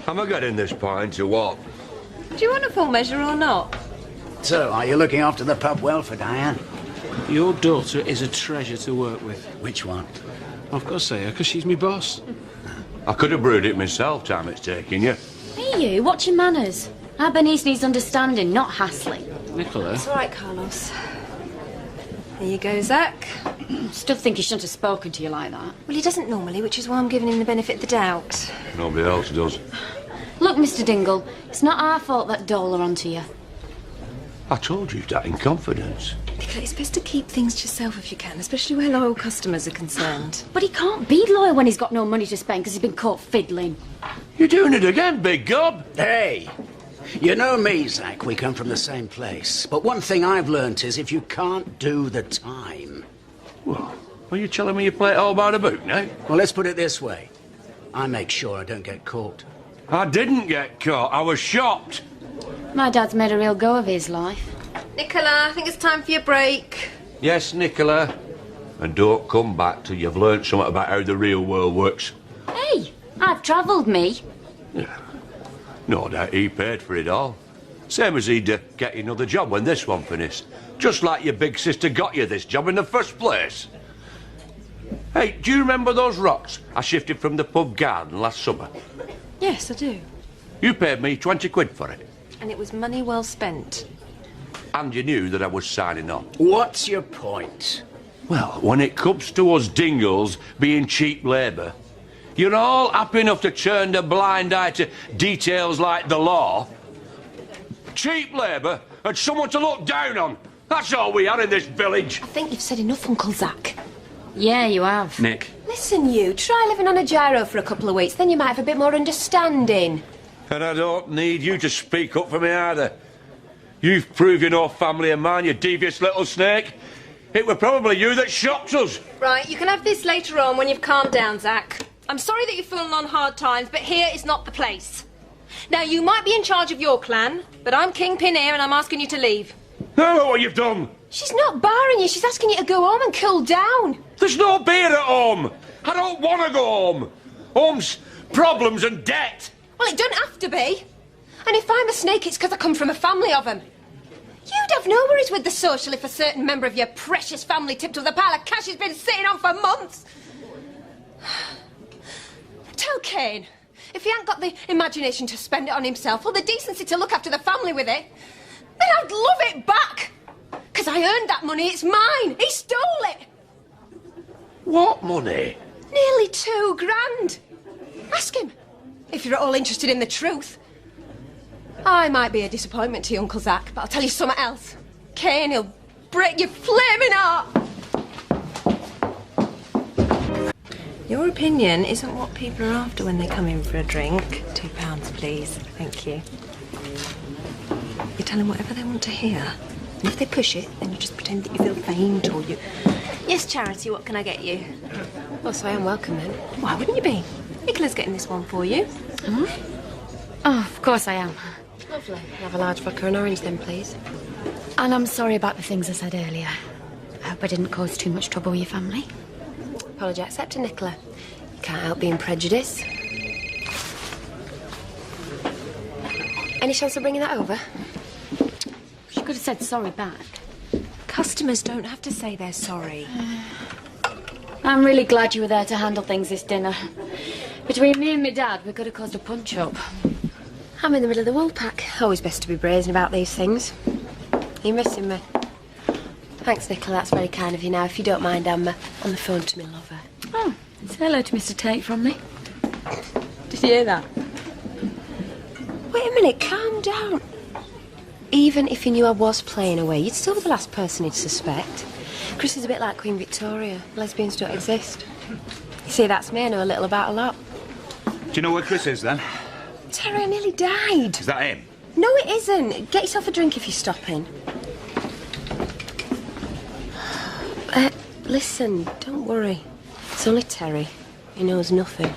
Am I getting this pint or what? Do you want a full measure or not? So, are you looking after the pub well for Diane? Your daughter is a treasure to work with. Which one? I've got to say her, because she's me boss. I could have brewed it myself, time it's taking you. Hey, you, watch your manners. Our Bernice needs understanding, not hassling. Nicola? It's all right, Carlos. Here you go, Zach. Still think he shouldn't have spoken to you like that. Well, he doesn't normally, which is why I'm giving him the benefit of the doubt. Nobody else does. Look, Mr. Dingle, it's not our fault that Dole are onto you. I told you that in confidence. Nicola, it's best to keep things to yourself if you can, especially where loyal customers are concerned. But he can't be loyal when he's got no money to spend because he's been caught fiddling. You're doing it again, big gob. Hey! You know me, Zach, we come from the same place. But one thing I've learnt is if you can't do the time... Well, are you telling me you play it all by the book now? Well, let's put it this way. I make sure I don't get caught. I didn't get caught. I was shocked. My dad's made a real go of his life. Nicola, I think it's time for your break. Yes, Nicola. And don't come back till you've learnt something about how the real world works. Hey, I've travelled, me. No doubt he paid for it all. Same as he'd get another job when this one finished. Just like your big sister got you this job in the first place. Hey, do you remember those rocks I shifted from the pub garden last summer? Yes, I do. You paid me 20 quid for it. And it was money well spent. And you knew that I was signing on. What's your point? Well, when it comes to us Dingles being cheap labour, you're all happy enough to turn a blind eye to details like the law. Cheap labour and someone to look down on. That's all we are in this village. I think you've said enough, Uncle Zach. Yeah, you have. Nick. Listen, you, try living on a gyro for a couple of weeks, then you might have a bit more understanding. And I don't need you to speak up for me either. You've proved you're no family of mine, you devious little snake. It were probably you that shocked us. Right, you can have this later on when you've calmed down, Zach. I'm sorry that you're falling on hard times, but here is not the place. Now, you might be in charge of your clan, but I'm kingpin here and I'm asking you to leave. Now look what you've done. She's not barring you, she's asking you to go home and cool down. There's no beer at home. I don't want to go home. Home's problems and debt. Well, it don't have to be. And if I'm a snake, it's because I come from a family of them. You'd have no worries with the social if a certain member of your precious family tipped up the pile of cash he's been sitting on for months. Tell Kane, if he ain't got the imagination to spend it on himself or the decency to look after the family with it, then I'd love it back. Because I earned that money, it's mine. He stole it. What money? Nearly £2,000. Ask him, if you're at all interested in the truth. I might be a disappointment to you, Uncle Zach, but I'll tell you something else. Kane, he'll break your flaming heart. Your opinion isn't what people are after when they come in for a drink. £2, please. Thank you. You tell them whatever they want to hear. And if they push it, then you just pretend that you feel faint or you... Yes, Charity, what can I get you? Oh, so I am welcome then. Why wouldn't you be? Nicola's getting this one for you. Oh, of course I am. Lovely. I'll have a large vodka and orange then, please. And I'm sorry about the things I said earlier. I hope I didn't cause too much trouble with your family. Apology accepted, Nicola. You can't help being prejudiced. Any chance of bringing that over? She could have said sorry back. Customers don't have to say they're sorry. I'm really glad you were there to handle things this dinner. Between me and my dad, we could have caused a punch-up. I'm in the middle of the wool pack. Always best to be brazen about these things. Are you missing me? Thanks, Nicola. That's very kind of you. Now, if you don't mind, I'm on the phone to my lover. Oh, say hello to Mr. Tate from me. Did you hear that? Wait a minute. Calm down. Even if you knew I was playing away, you'd still be the last person he'd suspect. Chris is a bit like Queen Victoria. Lesbians don't exist. You see, that's me. I know a little about a lot. Do you know where Chris is, then? Terry, I nearly died. Is that him? No, it isn't. Get yourself a drink if you're stopping. Listen, don't worry. It's only Terry. He knows nothing.